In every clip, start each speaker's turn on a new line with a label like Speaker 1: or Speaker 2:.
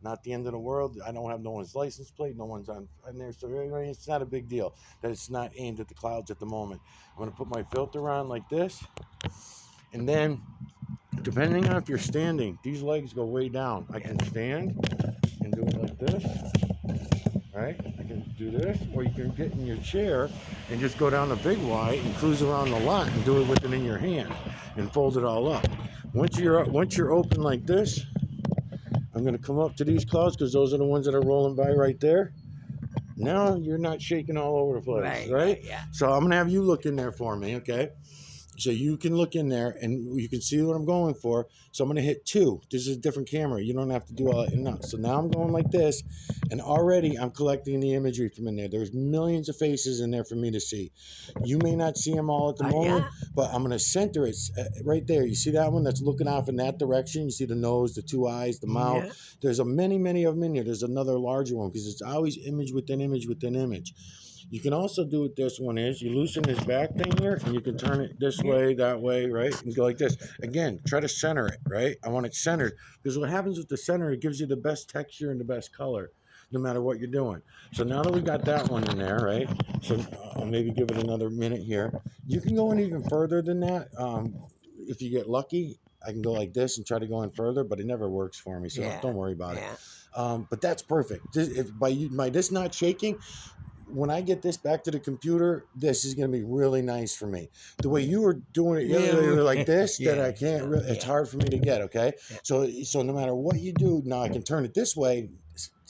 Speaker 1: Not the end of the world. I don't have no one's license plate. No one's on there, so it's not a big deal that it's not aimed at the clouds at the moment. I'm gonna put my filter on like this, and then depending on if you're standing, these legs go way down. I can stand and do it like this. Right? I can do this, or you can get in your chair and just go down the big Y and cruise around the lot and do it with it in your hand and fold it all up. Once you're open like this, I'm going to come up to these clouds because those are the ones that are rolling by right there. Now you're not shaking all over the place, right?
Speaker 2: Yeah.
Speaker 1: So I'm going to have you look in there for me, okay? So you can look in there and you can see what I'm going for. So I'm going to hit 2. This is a different camera. You don't have to do all that. No. So now I'm going like this, and already I'm collecting the imagery from in there. There's millions of faces in there for me to see. You may not see them all at the moment, but I'm going to center it right there. You see that one that's looking off in that direction? You see the nose, the 2 eyes, the mouth.
Speaker 2: Yeah.
Speaker 1: There's many of them in here. There's another larger one because it's always image within image within image. You can also do what this one is. You loosen this back thing here, and you can turn it this way, that way, right? And go like this. Again, try to center it, right? I want it centered because what happens with the center, it gives you the best texture and the best color, no matter what you're doing. So now that we got that one in there, right? So I'll maybe give it another minute here. You can go in even further than that. If you get lucky, I can go like this and try to go in further, but it never works for me, so don't worry about it. But that's perfect. By this not shaking, when I get this back to the computer, this is going to be really nice for me. The way you were doing it yesterday, like this, that I can't really, it's hard for me to get, okay? So no matter what you do, now I can turn it this way,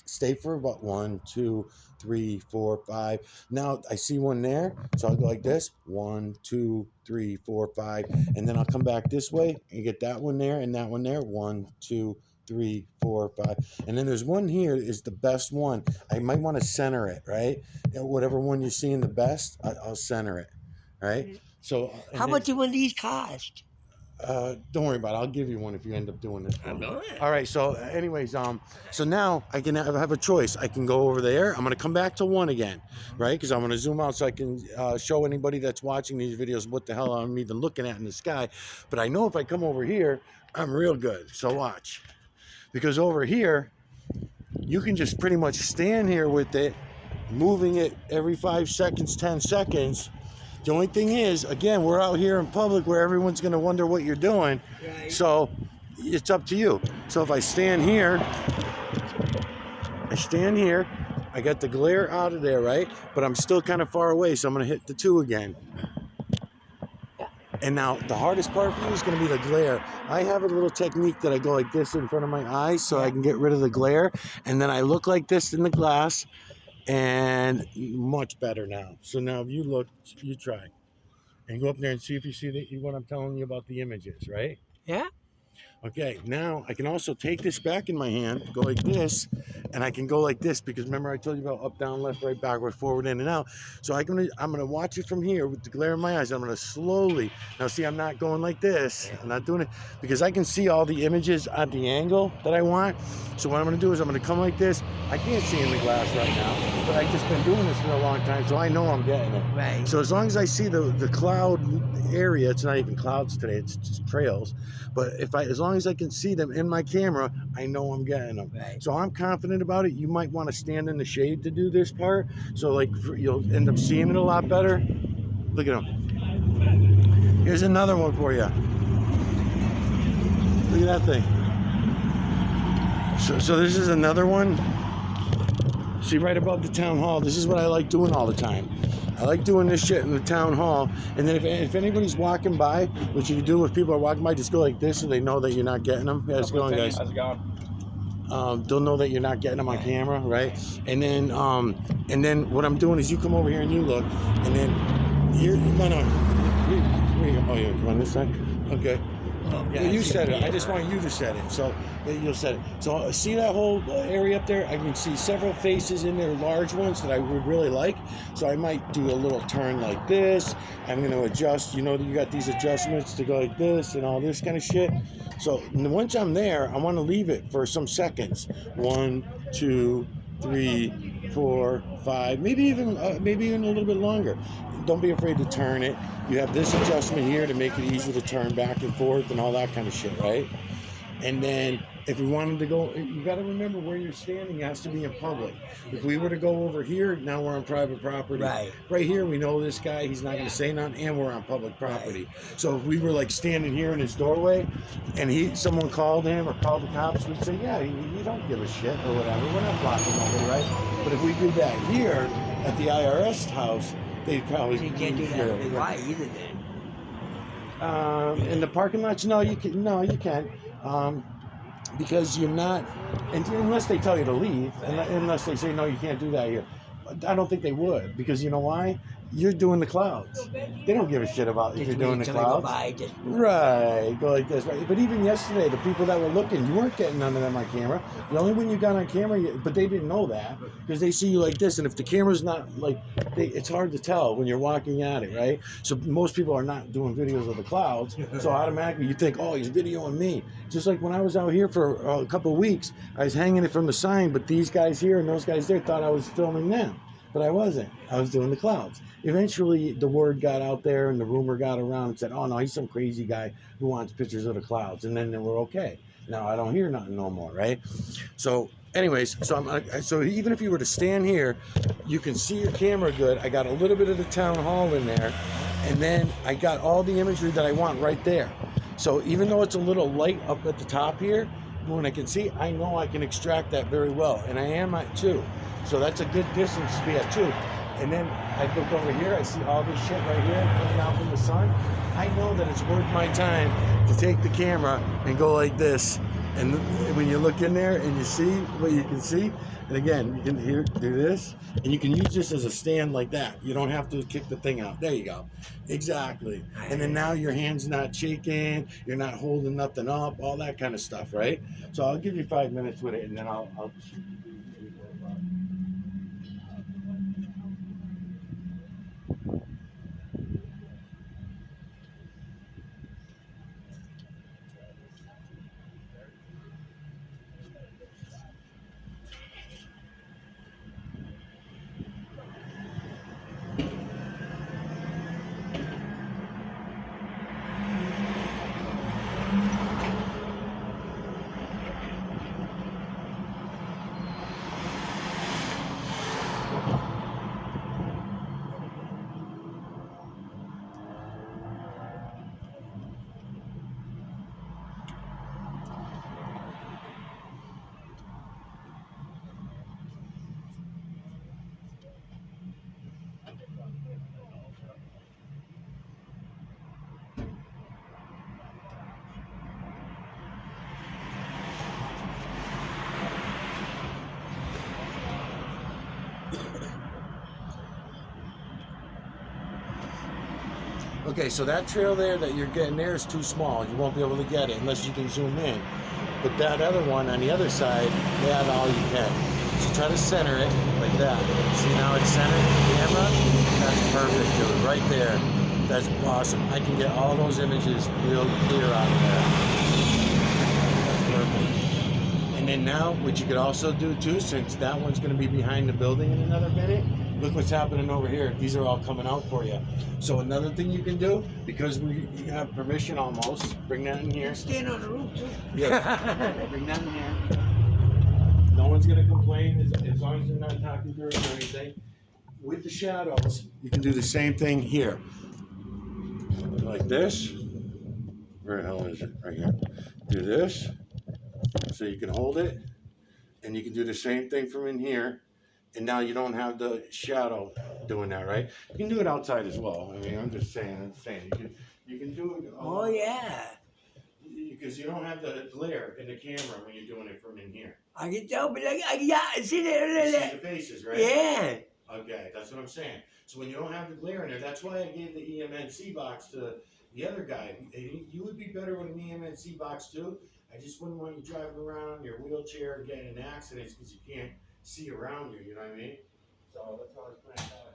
Speaker 1: stay for about 1, 2, 3, 4, 5. Now I see one there, so I'll go like this, 1, 2, 3, 4, 5, and then I'll come back this way and get that one there and that one there, 1, 2, 3, 4, 5, and then there's one here is the best one. I might want to center it, right? Whatever one you're seeing the best, I'll center it, right? So
Speaker 2: how much do one of these cost?
Speaker 1: Don't worry about it. I'll give you one if you end up doing this.
Speaker 2: I know it.
Speaker 1: All right. So, anyways, so now I can have a choice. I can go over there. I'm going to come back to 1 again, right? Because I'm going to zoom out so I can show anybody that's watching these videos what the hell I'm even looking at in the sky. But I know if I come over here, I'm real good. So watch, because over here, you can just pretty much stand here with it, moving it every 5 seconds, 10 seconds. The only thing is, again, we're out here in public where everyone's going to wonder what you're doing.
Speaker 2: Right.
Speaker 1: So it's up to you. So if I stand here, I got the glare out of there, right? But I'm still kind of far away, so I'm going to hit the 2 again. And now the hardest part for you is going to be the glare. I have a little technique that I go like this in front of my eyes so I can get rid of the glare. And then I look like this in the glass. And much better now. So now if you look, you try. And go up there and see if you see what I'm telling you about the images, right?
Speaker 2: Yeah.
Speaker 1: Okay, now I can also take this back in my hand, go like this, and I can go like this because remember I told you about up, down, left, right, backward, forward, in, and out. So I'm gonna watch it from here with the glare in my eyes. I'm gonna slowly, now see I'm not going like this, I'm not doing it because I can see all the images at the angle that I want. So what I'm gonna do is I'm gonna come like this. I can't see in the glass right now, but I've just been doing this for a long time, so I know I'm getting it.
Speaker 2: Right.
Speaker 1: So as long as I see the cloud area, it's not even clouds today, it's just trails. But as long as I can see them in my camera, I know I'm getting them.
Speaker 2: Right.
Speaker 1: So I'm confident about it. You might want to stand in the shade to do this part. So like you'll end up seeing it a lot better. Look at them. Here's another one for you. Look at that thing. So this is another one. See right above the town hall. This is what I like doing all the time. I like doing this shit in the town hall. And then if anybody's walking by, which you can do if people are walking by, just go like this so they know that you're not getting them. Yeah, how's it going, guys?
Speaker 3: How's it going?
Speaker 1: They'll know that you're not getting them on camera, right? And then what I'm doing is you come over here and you look, and then here, oh, yeah, come on this side. Okay. Yeah, you said it. I just want you to set it. So you'll set it. So see that whole area up there? I can see several faces in there, large ones that I would really like. So I might do a little turn like this. I'm going to adjust. You know, you got these adjustments to go like this and all this kind of shit. So once I'm there, I want to leave it for some seconds. 1, 2, 3, 4, 5, maybe even a little bit longer. Don't be afraid to turn it. You have this adjustment here to make it easy to turn back and forth and all that kind of shit, right? And then if we wanted to go, you got to remember where you're standing has to be in public. If we were to go over here, now we're on private property.
Speaker 2: Right.
Speaker 1: Right here, we know this guy, he's not going to say nothing, and we're on public property. So if we were like standing here in his doorway and someone called him or called the cops, we'd say, yeah, he don't give a shit or whatever. We're not blocking nobody, right? But if we did that here at the IRS house, they'd probably...
Speaker 2: You can't do that in Big Y either then.
Speaker 1: In the parking lots, no, you can. No, you can't, because you're not, unless they tell you to leave, unless they say no, you can't do that here. I don't think they would, because you know why? You're doing the clouds. They don't give a shit about if you're doing the clouds. Right, go like this, right? But even yesterday, the people that were looking, you weren't getting none of them on camera. The only one you got on camera, but they didn't know that because they see you like this, and if the camera's not like, it's hard to tell when you're walking at it, right? So most people are not doing videos of the clouds, so automatically you think, oh, he's videoing me. Just like when I was out here for a couple of weeks, I was hanging it from the sign, but these guys here and those guys there thought I was filming them. But I wasn't. I was doing the clouds. Eventually, the word got out there and the rumor got around and said, oh, no, he's some crazy guy who wants pictures of the clouds. And then we're okay. Now, I don't hear nothing no more, right? So, anyways, so even if you were to stand here, you can see your camera good. I got a little bit of the town hall in there. And then I got all the imagery that I want right there. So even though it's a little light up at the top here, when I can see, I know I can extract that very well. And I am at 2. So that's a good distance to be at 2. And then I look over here, I see all this shit right here coming out from the sun. I know that it's worth my time to take the camera and go like this. And when you look in there and you see what you can see, and again, you can do this, and you can use this as a stand like that. You don't have to kick the thing out. There you go. Exactly. And then now your hand's not shaking, you're not holding nothing up, all that kind of stuff, right? So I'll give you 5 minutes with it, and then I'll shoot you. Okay, so that trail there that you're getting there is too small. You won't be able to get it unless you can zoom in. But that other one on the other side, that's all you can. So try to center it like that. See now it's centered, the camera? That's perfect, dude, right there. That's awesome. I can get all those images real clear out of there. That's perfect. And then now, what you could also do too, since that one's gonna be behind the building in another minute, look what's happening over here. These are all coming out for you. So another thing you can do, because we have permission almost, bring that in here.
Speaker 2: Stand on the roof too.
Speaker 1: Yeah. Bring that in here. No one's gonna complain as long as they're not talking through it or anything. With the shadows, you can do the same thing here. Like this. Where the hell is it? Right here. Do this. So you can hold it. And you can do the same thing from in here. And now you don't have the shadow doing that, right? You can do it outside as well. I mean, I'm just saying. You can do it.
Speaker 2: Oh yeah.
Speaker 1: Because you don't have the glare in the camera when you're doing it from in here.
Speaker 2: I can tell, but yeah, I see
Speaker 1: You see
Speaker 2: that.
Speaker 1: the faces, right?
Speaker 2: Yeah.
Speaker 1: Okay, that's what I'm saying. So when you don't have the glare in there, that's why I gave the EMNC box to the other guy. You would be better with an EMNC box too. I just wouldn't want you driving around in your wheelchair and getting in accidents because you can't see around you, you know what I mean? So that's how I was playing that.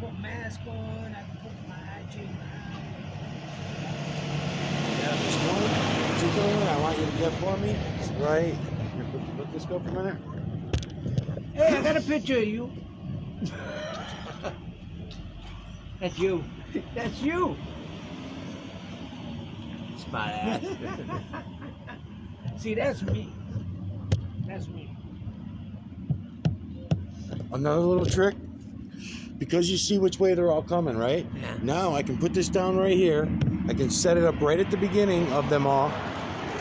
Speaker 3: put mask on. I can put my eye chain
Speaker 1: Yeah, this one particular one I want you to get for me. It's right. Here, let this go for a minute.
Speaker 3: on. Hey, I got a picture of you.
Speaker 2: That's you. That's you. Smart ass.
Speaker 3: See, that's me. That's me.
Speaker 1: Another little trick. Because you see which way they're all coming, right?
Speaker 2: Yeah.
Speaker 1: Now I can put this down right here. I can set it up right at the beginning of them all.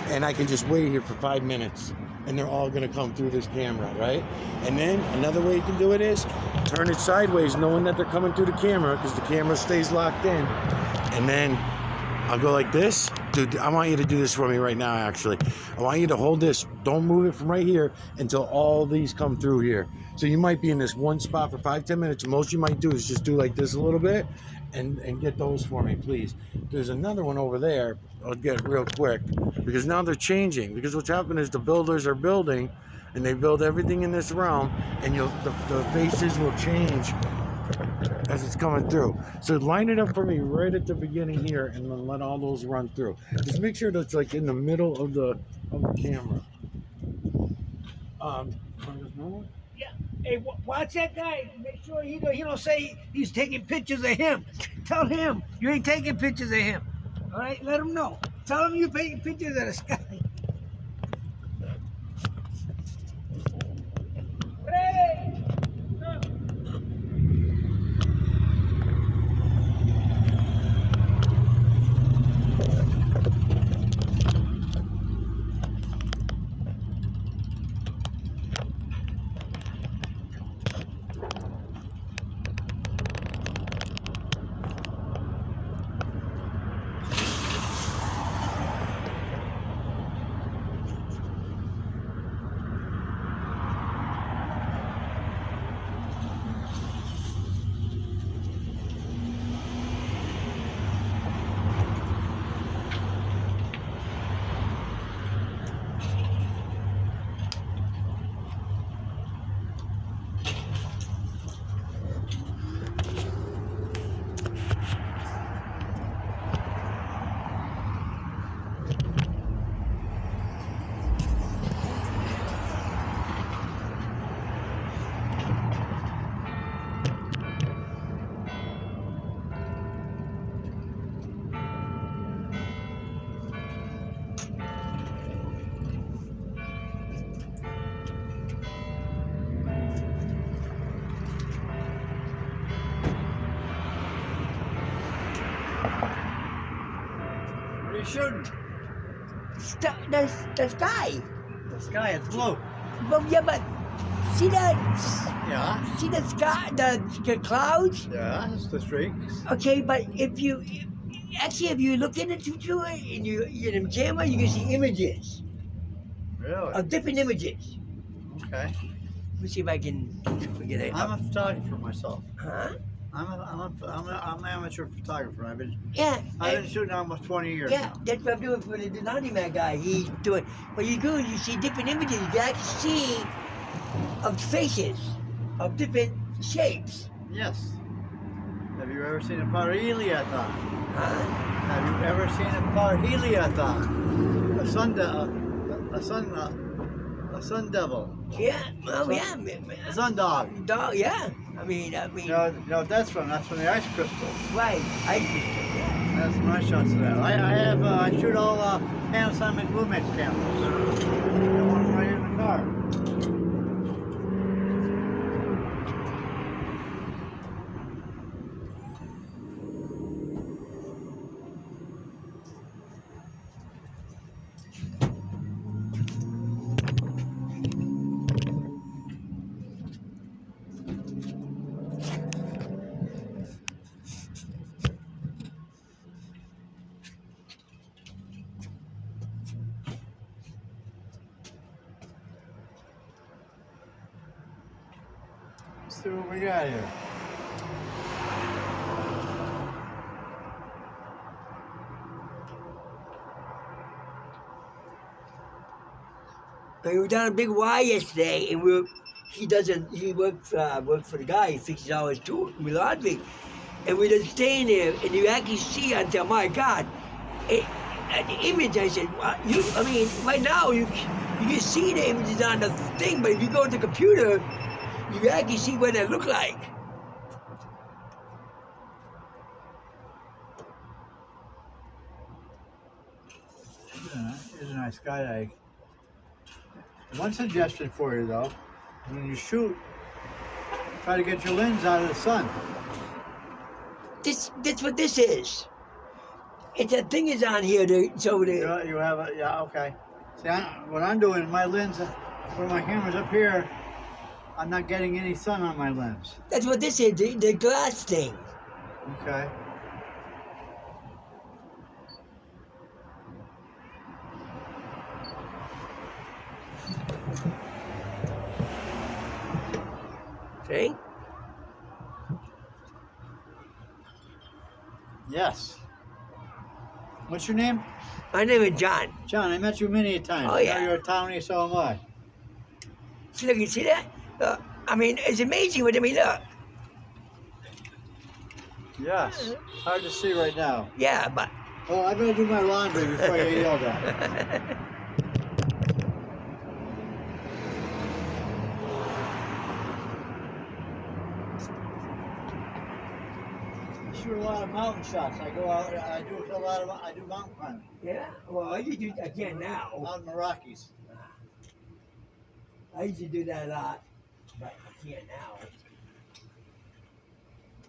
Speaker 1: And I can just wait here for 5 minutes. And they're all gonna come through this camera, right? And then another way you can do it is turn it sideways, knowing that they're coming through the camera, because the camera stays locked in. And then I'll go like this. Dude, I want you to do this for me right now, actually. I want you to hold this. Don't move it from right here until all these come through here. So you might be in this one spot for 5-10 minutes. Most you might do is just do like this a little bit and get those for me, please. There's another one over there. I'll get real quick because now they're changing. Because what's happened is the builders are building and they build everything in this realm, and the faces will change as it's coming through. So line it up for me right at the beginning here and then let all those run through. Just make sure that's like in the middle of the camera.
Speaker 3: Yeah. Hey, watch that guy. Make sure he don't say he's taking pictures of him. Tell him you ain't taking pictures of him. All right, let him know. Tell him you're taking pictures of the sky. Hey!
Speaker 2: What are you shooting? The sky.
Speaker 4: The sky is blue.
Speaker 2: But yeah, but see that?
Speaker 4: Yeah.
Speaker 2: See the sky, the clouds?
Speaker 4: Yeah, it's the streaks.
Speaker 2: Okay, but if you look into it and you in the camera, you can see images
Speaker 4: Really?
Speaker 2: of different images.
Speaker 4: Okay.
Speaker 2: Let me see if I can get it.
Speaker 4: I'm a photographer myself.
Speaker 2: Huh?
Speaker 4: I'm an amateur photographer. I've been
Speaker 2: Yeah.
Speaker 4: shooting almost 20 years
Speaker 2: Yeah,
Speaker 4: now.
Speaker 2: that's what I'm doing for the Denali Man guy. He's doing. What you do is you see different images. You can actually see of faces of different shapes.
Speaker 4: Yes. Have you ever seen a parheliathon?
Speaker 2: Huh?
Speaker 4: Have you ever seen a parheliathon? A sun devil.
Speaker 2: Yeah. Oh
Speaker 4: So-
Speaker 2: yeah.
Speaker 4: A sun dog.
Speaker 2: Dog. Yeah. I mean.
Speaker 4: No, that's from the ice crystals.
Speaker 2: Right. Yeah.
Speaker 4: That's my shots of that. I shoot all Panasonic Lumix cameras. The one right in the car. Let's see what we got here.
Speaker 2: We were down a big Y yesterday, and we were he doesn't. He works for the guy. He fixes all his tool laundry, and we're just staying there, and you actually see until my God, at the image. I said, well, I mean, right now you can see the images on the thing, but if you go to the computer, you can actually see what they look like.
Speaker 4: He's a nice guy. One suggestion for you though, when you shoot, try to get your lens out of the sun.
Speaker 2: That's what this is. It's a thing is on here, so the
Speaker 4: You have a, yeah, okay. See, what I'm doing, my lens, when my camera's up here, I'm not getting any sun on my lens.
Speaker 2: that's what this is. The glass thing.
Speaker 4: Okay.
Speaker 2: See?
Speaker 4: Yes. What's your name?
Speaker 2: My name is John.
Speaker 4: John, I met you many a times.
Speaker 2: Oh,
Speaker 4: I know
Speaker 2: yeah.
Speaker 4: you're a townie, so am I.
Speaker 2: See, look, you see that? I mean, it's amazing what I mean. Look.
Speaker 4: Yes. Hard to see right now.
Speaker 2: Yeah, but
Speaker 4: Oh, I better do my laundry before I get yelled at. I shoot a lot of mountain shots. I go out. I do mountain climbing
Speaker 2: yeah. Well, I used to again now.
Speaker 4: out in the Rockies.
Speaker 2: I used to do that a lot, but I can't now.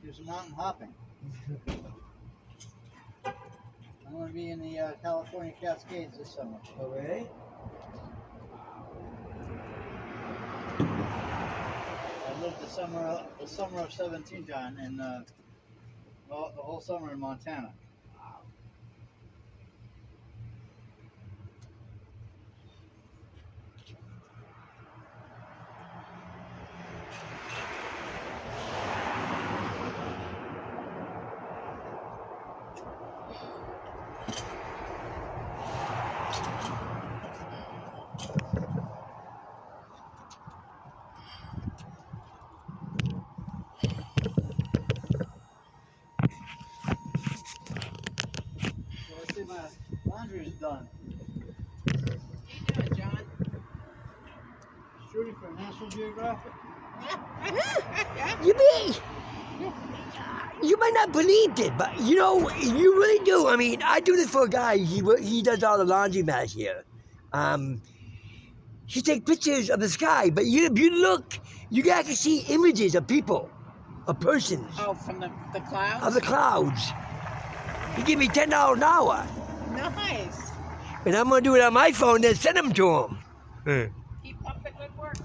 Speaker 4: Do some mountain hopping. I'm going to be in the California Cascades this summer.
Speaker 2: Oh, really?
Speaker 4: I lived the summer of 17, John, and the whole summer in Montana. So let's see, my laundry is done.
Speaker 5: John.
Speaker 4: Shooting for National Geographic.
Speaker 2: You might not believe it, but you know, you really do. I mean, I do this for a guy. He does all the laundromat here. He takes pictures of the sky, but if you look, you can actually see images of people, of persons,
Speaker 5: Oh, from the clouds?
Speaker 2: of the clouds. He give me $10 an hour,
Speaker 5: Nice.
Speaker 2: and I'm gonna do it on my phone, then send them to him.
Speaker 5: Keep up the good work.